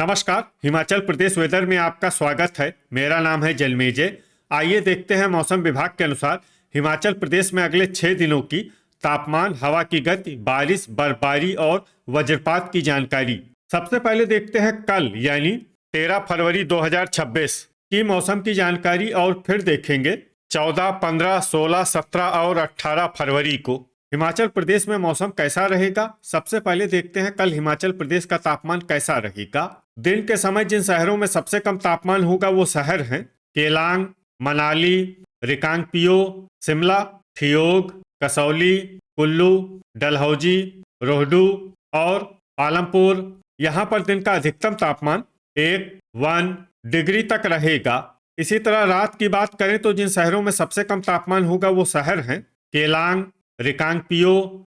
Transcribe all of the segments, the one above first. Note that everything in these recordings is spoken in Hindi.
नमस्कार। हिमाचल प्रदेश वेदर में आपका स्वागत है। मेरा नाम है जलमेजय। आइए देखते हैं मौसम विभाग के अनुसार हिमाचल प्रदेश में अगले 6 दिनों की तापमान, हवा की गति, बारिश, बर्फबारी और वज्रपात की जानकारी। सबसे पहले देखते हैं कल यानी 13 फरवरी 2026 की मौसम की जानकारी और फिर देखेंगे 14, 15, 16, 17 और 18 फरवरी को हिमाचल प्रदेश में मौसम कैसा रहेगा। सबसे पहले देखते हैं कल हिमाचल प्रदेश का तापमान कैसा रहेगा। दिन के समय जिन शहरों में सबसे कम तापमान होगा वो शहर हैं केलांग, मनाली, रिकांगपिओ, शिमला, ठियोग, कसौली, कुल्लू, डलहौजी, रोहडू और आलमपुर। यहाँ पर दिन का अधिकतम तापमान 1 डिग्री तक रहेगा। इसी तरह रात की बात करें तो जिन शहरों में सबसे कम तापमान होगा वो शहर हैं केलांग, रिकांगपिओ,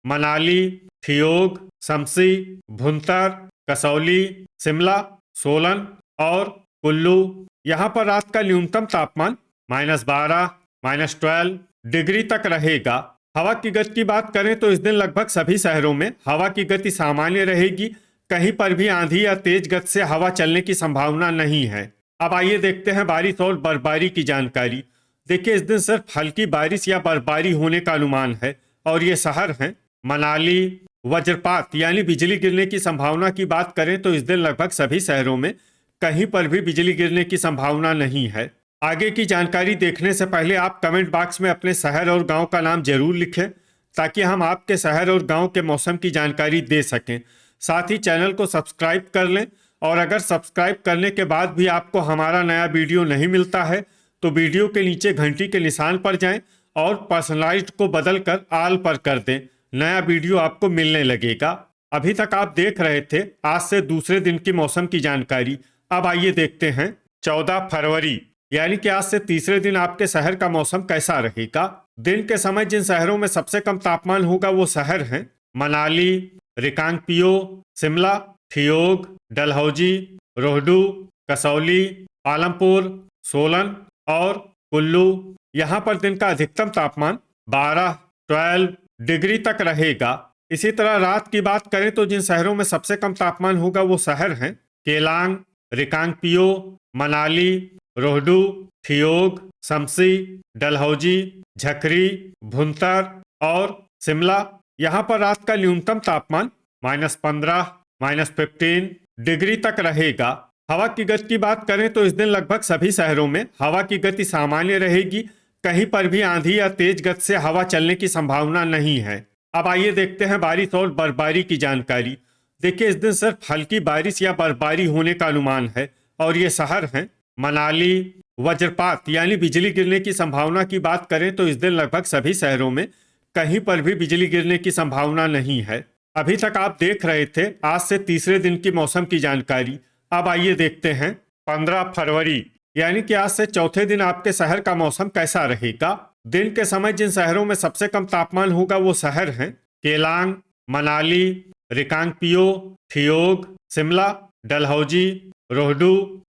मनाली, ठियोग, शमसी, भुंतर, कसौली, शिमला, सोलन और कुल्लू। यहाँ पर रात का न्यूनतम तापमान -12, -12 डिग्री तक रहेगा। हवा की गति की बात करें तो इस दिन लगभग सभी शहरों में हवा की गति सामान्य रहेगी। कहीं पर भी आंधी या तेज गति से हवा चलने की संभावना नहीं है। अब आइए देखते हैं बारिश और बर्फबारी की जानकारी। देखिए, इस दिन सिर्फ हल्की बारिश या बर्फबारी होने का अनुमान है और ये शहर हैं मनाली। वज्रपात यानी बिजली गिरने की संभावना की बात करें तो इस दिन लगभग सभी शहरों में कहीं पर भी बिजली गिरने की संभावना नहीं है। आगे की जानकारी देखने से पहले आप कमेंट बॉक्स में अपने शहर और गांव का नाम जरूर लिखें ताकि हम आपके शहर और गांव के मौसम की जानकारी दे सकें। साथ ही चैनल को सब्सक्राइब कर लें और अगर सब्सक्राइब करने के बाद भी आपको हमारा नया वीडियो नहीं मिलता है तो वीडियो के नीचे घंटी के निशान पर जाएं और पर्सनलाइज्ड को बदलकर ऑल पर कर दें। नया वीडियो आपको मिलने लगेगा। अभी तक आप देख रहे थे आज से दूसरे दिन की मौसम की जानकारी। अब आइए देखते हैं 14 फरवरी यानी कि आज से तीसरे दिन आपके शहर का मौसम कैसा रहेगा। दिन के समय जिन शहरों में सबसे कम तापमान होगा वो शहर हैं मनाली, रिकांगपिओ, शिमला, ठियोग, डलहौजी, रोहडू, कसौली, आलमपुर, सोलन और कुल्लू। यहाँ पर दिन का अधिकतम तापमान 12 डिग्री तक रहेगा। इसी तरह रात की बात करें तो जिन शहरों में सबसे कम तापमान होगा वो शहर हैं केलांग, रिकांगपिओ, मनाली, रोहडू, ठियोग, शमसी, डलहौजी, झकरी, भुंतर और शिमला। यहाँ पर रात का न्यूनतम तापमान -15, -15 डिग्री तक रहेगा। हवा की गति की बात करें तो इस दिन लगभग सभी शहरों में हवा की गति सामान्य रहेगी। कहीं पर भी आंधी या तेज गति से हवा चलने की संभावना नहीं है। अब आइए देखते हैं बारिश और बर्फबारी की जानकारी। देखिए, इस दिन सिर्फ हल्की बारिश या बर्फबारी होने का अनुमान है और ये शहर हैं मनाली। वज्रपात यानी बिजली गिरने की संभावना की बात करें तो इस दिन लगभग सभी शहरों में कहीं पर भी बिजली गिरने की संभावना नहीं है। अभी तक आप देख रहे थे आज से तीसरे दिन की मौसम की जानकारी। अब आइए देखते हैं 15 फरवरी यानी कि आज से चौथे दिन आपके शहर का मौसम कैसा रहेगा। दिन के समय जिन शहरों में सबसे कम तापमान होगा वो शहर हैं केलांग, मनाली, रिकांगपिओ, ठियोग, शिमला, डलहौजी, रोहडू,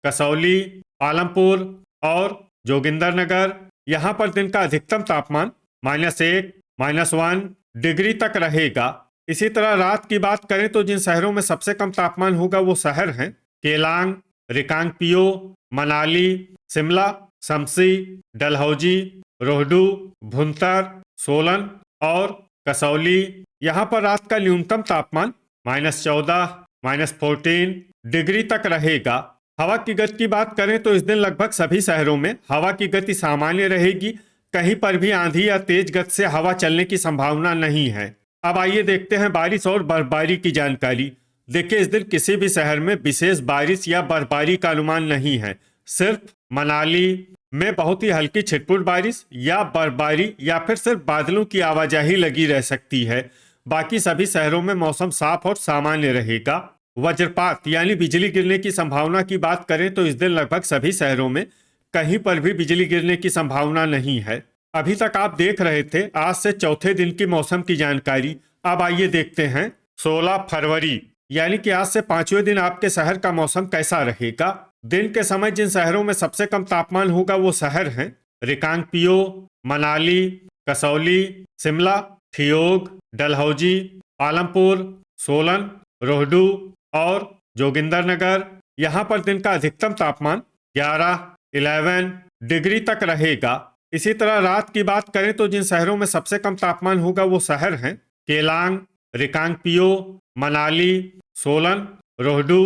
कसौली, आलमपुर और जोगिंदरनगर। यहाँ पर दिन का अधिकतम तापमान -1, -1 डिग्री तक रहेगा। इसी तरह रात की बात करें तो जिन शहरों में सबसे कम तापमान होगा वो शहर हैं केलांग, रिकांगपिओ, मनाली, शिमला, शमसी, डलहौजी, रोहडू, भुंतर, सोलन और कसौली। यहाँ पर रात का न्यूनतम तापमान -14, -14 डिग्री तक रहेगा। हवा की गति की बात करें तो इस दिन लगभग सभी शहरों में हवा की गति सामान्य रहेगी। कहीं पर भी आंधी या तेज गति से हवा चलने की संभावना नहीं है। अब आइए देखते हैं बारिश और बर्फबारी की जानकारी। देखिए, इस दिन किसी भी शहर में विशेष बारिश या बर्फबारी का अनुमान नहीं है। सिर्फ मनाली में बहुत ही हल्की छिटपुट बारिश या बर्फबारी या फिर सिर्फ बादलों की आवाजाही लगी रह सकती है। बाकी सभी शहरों में मौसम साफ और सामान्य रहेगा। वज्रपात यानी बिजली गिरने की संभावना की बात करें तो इस दिन लगभग सभी शहरों में कहीं पर भी बिजली गिरने की संभावना नहीं है। अभी तक आप देख रहे थे आज से चौथे दिन की मौसम की जानकारी। अब आइए देखते हैं 16 फरवरी यानी कि आज से पांचवें दिन आपके शहर का मौसम कैसा रहेगा। दिन के समय जिन शहरों में सबसे कम तापमान होगा वो शहर हैं रिकांगपिओ, मनाली, कसौली, शिमला, ठियोग, डलहौजी, आलमपुर, सोलन, रोहडू और जोगिंदरनगर। यहाँ पर दिन का अधिकतम तापमान 11 डिग्री तक रहेगा। इसी तरह रात की बात करें तो जिन शहरों में सबसे कम तापमान होगा वो शहर हैं केलांग, रिकांगपिओ, मनाली, सोलन, रोहडू,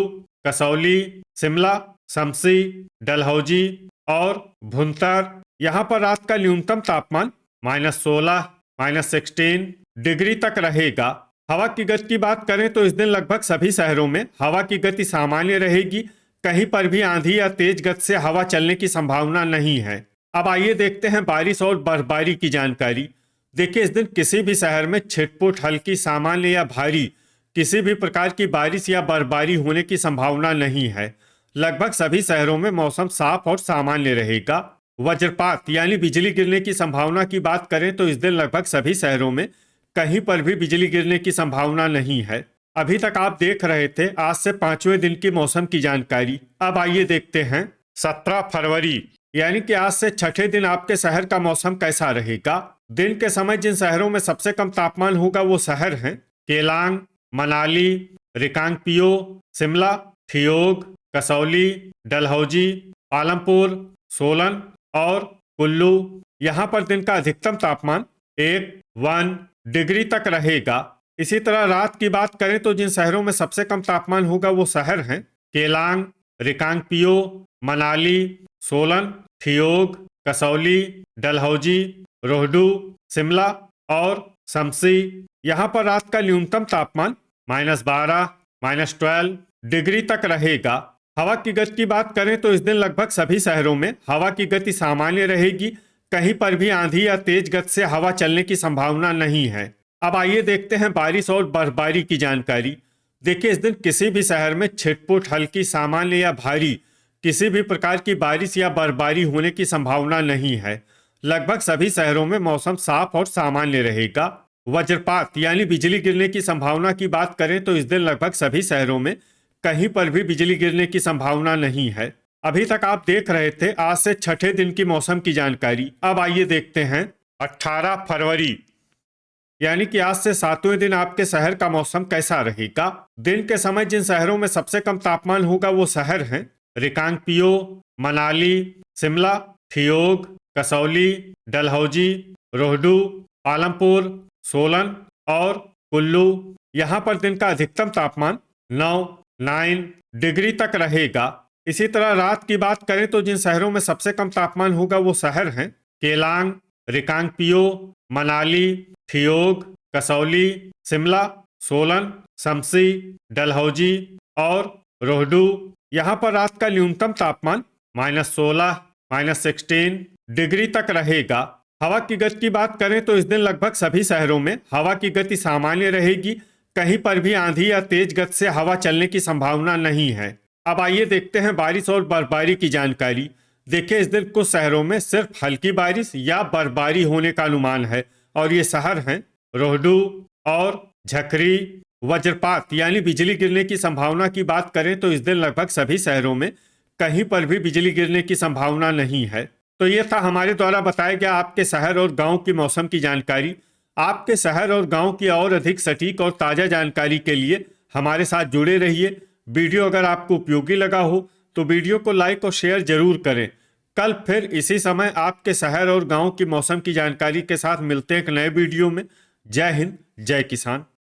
कसौली, शिमला, शमसी, डलहौजी और भुंतर। यहाँ पर रात का न्यूनतम तापमान -16, -16 डिग्री तक रहेगा। हवा की गति की बात करें तो इस दिन लगभग सभी शहरों में हवा की गति सामान्य रहेगी। कहीं पर भी आंधी या तेज गति से हवा चलने की संभावना नहीं है। अब आइए देखते हैं बारिश और बर्फबारी की जानकारी। देखिए, इस दिन किसी भी शहर में छिटपुट, हल्की, सामान्य या भारी किसी भी प्रकार की बारिश या बर्फबारी होने की संभावना नहीं है। लगभग सभी शहरों में मौसम साफ और सामान्य रहेगा। वज्रपात यानी बिजली गिरने की संभावना की बात करें तो इस दिन लगभग सभी शहरों में कहीं पर भी बिजली गिरने की संभावना नहीं है। अभी तक आप देख रहे थे आज से 5वें दिन की मौसम की जानकारी। अब आइए देखते हैं 17 फरवरी यानी कि आज से छठे दिन आपके शहर का मौसम कैसा रहेगा। दिन के समय जिन शहरों में सबसे कम तापमान होगा वो शहर हैं केलांग, मनाली, रिकांगपिओ, शिमला, ठियोग, कसौली, डलहौजी, पालमपुर, सोलन और कुल्लू। यहाँ पर दिन का अधिकतम तापमान 1 डिग्री तक रहेगा। इसी तरह रात की बात करें तो जिन शहरों में सबसे कम तापमान होगा वो शहर हैं केलांग, रिकांगपिओ, मनाली, सोलन, ठियोग, कसौली, डलहौजी, रोहडू, शिमला और शमसी। यहाँ पर रात का न्यूनतम तापमान -12, -12 डिग्री तक रहेगा। हवा की गति की बात करें तो इस दिन लगभग सभी शहरों में हवा की गति सामान्य रहेगी। कहीं पर भी आंधी या तेज गति से हवा चलने की संभावना नहीं है। अब आइए देखते हैं बारिश और बर्फबारी की जानकारी। देखिए, इस दिन किसी भी शहर में छिटपुट, हल्की, सामान्य या भारी किसी भी प्रकार की बारिश या बर्फबारी होने की संभावना नहीं है। लगभग सभी शहरों में मौसम साफ और सामान्य रहेगा। वज्रपात यानी बिजली गिरने की संभावना की बात करें तो इस दिन लगभग सभी शहरों में कहीं पर भी बिजली गिरने की संभावना नहीं है। अभी तक आप देख रहे थे आज से छठे दिन की मौसम की जानकारी। अब आइए देखते हैं 18 फरवरी यानी कि आज से 7वें दिन आपके शहर का मौसम कैसा रहेगा। दिन के समय जिन शहरों में सबसे कम तापमान होगा वो शहर हैं रिकांगपिओ, मनाली, शिमला, ठियोग, कसौली, डलहौजी, रोहडू, पालमपुर, सोलन और कुल्लू। यहाँ पर दिन का अधिकतम तापमान 9 डिग्री तक रहेगा। इसी तरह रात की बात करें तो जिन शहरों में सबसे कम तापमान होगा वो शहर हैं केलांग, रिकांगपिओ, मनाली, ठियोग, कसौली, शिमला, सोलन, शमसी, डलहौजी और रोहडू। यहाँ पर रात का न्यूनतम तापमान -16, -16 डिग्री तक रहेगा। हवा की गति की बात करें तो इस दिन लगभग सभी शहरों में हवा की गति सामान्य रहेगी। कहीं पर भी आंधी या तेज गति से हवा चलने की संभावना नहीं है। अब आइए देखते हैं बारिश और बर्फबारी की जानकारी। देखिए, इस दिन कुछ शहरों में सिर्फ हल्की बारिश या बर्फबारी होने का अनुमान है और ये शहर हैं रोहडू और झकरी। वज्रपात यानी बिजली गिरने की संभावना की बात करें तो इस दिन लगभग सभी शहरों में कहीं पर भी बिजली गिरने की संभावना नहीं है। तो ये था हमारे द्वारा बताया गया आपके शहर और गांव की मौसम की जानकारी। आपके शहर और गांव की और अधिक सटीक और ताज़ा जानकारी के लिए हमारे साथ जुड़े रहिए। वीडियो अगर आपको उपयोगी लगा हो तो वीडियो को लाइक और शेयर जरूर करें। कल फिर इसी समय आपके शहर और गांव की मौसम की जानकारी के साथ मिलते हैं एक नए वीडियो में। जय हिंद, जय किसान।